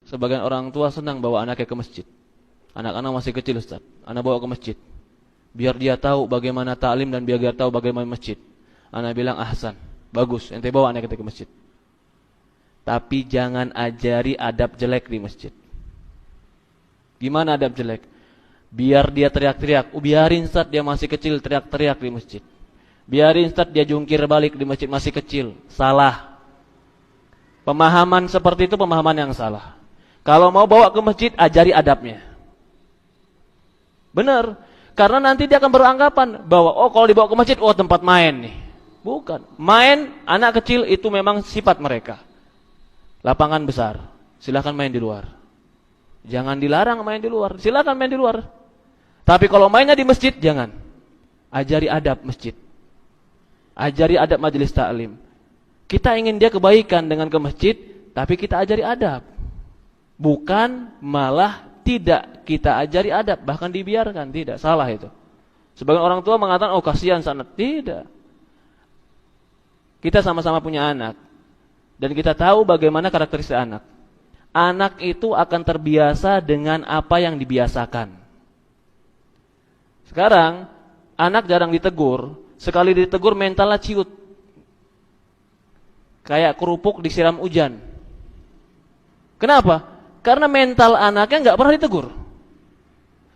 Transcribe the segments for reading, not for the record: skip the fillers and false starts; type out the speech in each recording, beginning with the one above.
Sebagian orang tua senang bawa anaknya ke masjid. Anak-anak masih kecil, Ustaz. Anak bawa ke masjid. Biar dia tahu bagaimana ta'lim dan biar dia tahu bagaimana masjid. Anak bilang, ahsan, bagus, ente bawa anak kita ke masjid. Tapi jangan ajari adab jelek di masjid. Gimana adab jelek? Biar dia teriak-teriak. Biarin Ustaz dia masih kecil teriak-teriak di masjid. Biarin Ustaz dia jungkir balik di masjid masih kecil. Salah. Pemahaman seperti itu pemahaman yang salah. Kalau mau bawa ke masjid, ajari adabnya. Benar. Karena nanti dia akan beranggapan bahwa kalau dibawa ke masjid, tempat main nih. Bukan. Main anak kecil itu memang sifat mereka. Lapangan besar. Silakan main di luar. Jangan dilarang main di luar. Silakan main di luar. Tapi kalau mainnya di masjid, jangan. Ajari adab masjid. Ajari adab majelis ta'lim. Kita ingin dia kebaikan dengan ke masjid, tapi kita ajari adab. Bukan malah tidak kita ajari adab, bahkan dibiarkan. Tidak, salah itu. Sebagian orang tua mengatakan, kasihan sana. Tidak. Kita sama-sama punya anak. Dan kita tahu bagaimana karakteristik anak. Anak itu akan terbiasa dengan apa yang dibiasakan. Sekarang, anak jarang ditegur. Sekali ditegur mentalnya ciut. Kayak kerupuk disiram hujan. Kenapa? Karena mental anaknya nggak pernah ditegur.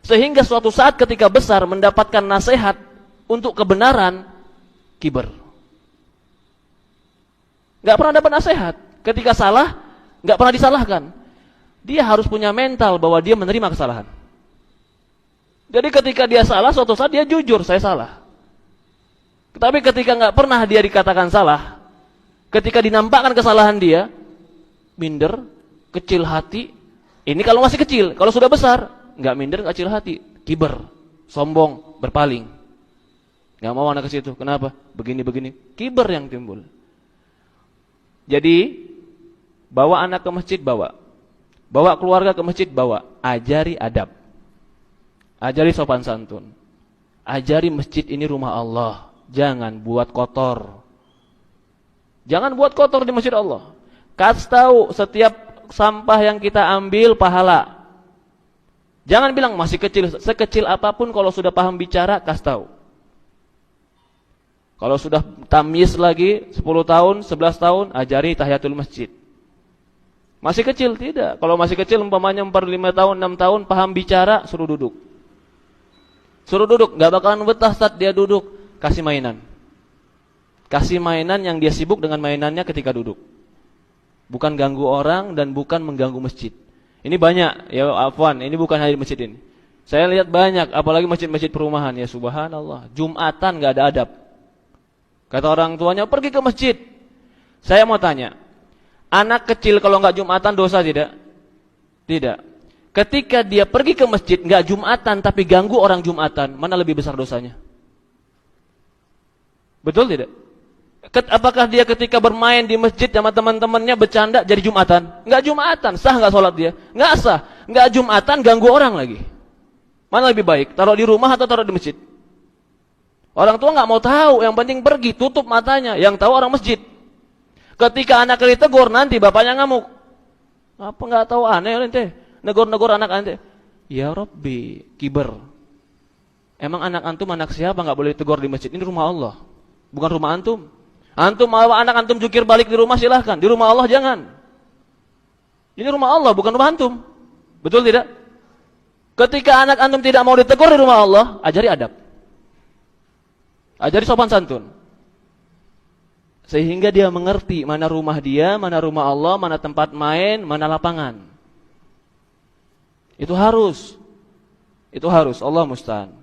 Sehingga suatu saat ketika besar mendapatkan nasihat untuk kebenaran, kiber. Nggak pernah dapat nasihat. Ketika salah, nggak pernah disalahkan. Dia harus punya mental bahwa dia menerima kesalahan. Jadi ketika dia salah, suatu saat dia jujur, saya salah. Tapi ketika nggak pernah dia dikatakan salah, ketika dinampakkan kesalahan dia, minder, kecil hati. Ini kalau masih kecil, kalau sudah besar, nggak minder, nggak kecil hati, kiber, sombong, berpaling. Nggak mau anak ke situ. Kenapa? Begini-begini, kiber yang timbul. Jadi bawa anak ke masjid, bawa keluarga ke masjid, bawa. Ajari adab, ajari sopan santun, ajari masjid ini rumah Allah. Jangan buat kotor. Jangan buat kotor di masjid Allah. Kasih tahu setiap sampah yang kita ambil pahala. Jangan bilang masih kecil. Sekecil apapun kalau sudah paham bicara, kasih tahu. Kalau sudah tamyiz lagi 10 tahun, 11 tahun, ajari tahiyatul masjid. Masih kecil tidak. Kalau masih kecil umpamanya 4, 5 tahun, 6 tahun paham bicara, suruh duduk. Suruh duduk, enggak bakalan betah saat dia duduk. Kasih mainan. Kasih mainan yang dia sibuk dengan mainannya ketika duduk. Bukan ganggu orang dan bukan mengganggu masjid. Ini banyak, ya afwan, ini bukan hanya di masjid ini. Saya lihat banyak, apalagi masjid-masjid perumahan, ya subhanallah. Jumatan enggak ada adab. Kata orang tuanya, pergi ke masjid. Saya mau tanya, anak kecil kalau enggak Jumatan dosa tidak? Tidak. Ketika dia pergi ke masjid enggak Jumatan tapi ganggu orang Jumatan, mana lebih besar dosanya? Betul tidak? Apakah dia ketika bermain di masjid sama teman-temannya bercanda jadi Jumatan? Enggak Jumatan, sah enggak sholat dia? Enggak sah. Enggak Jumatan, ganggu orang lagi. Mana lebih baik? Taruh di rumah atau taruh di masjid? Orang tua enggak mau tahu, yang penting pergi, tutup matanya. Yang tahu orang masjid. Ketika anak ditegur nanti bapaknya ngamuk. Apa enggak tahu aneh ente? Negur-negur anak ente. Ya Rabbi, kiber. Emang anak antum anak siapa enggak boleh ditegur di masjid? Ini rumah Allah. Bukan rumah antum. Antum mau anak antum jukir balik di rumah silahkan. Di rumah Allah jangan. Ini rumah Allah bukan rumah antum. Betul tidak? Ketika anak antum tidak mau ditegur di rumah Allah, ajari adab. Ajari sopan santun. Sehingga dia mengerti mana rumah dia, mana rumah Allah, mana tempat main, mana lapangan. Itu harus. Allah musta'an.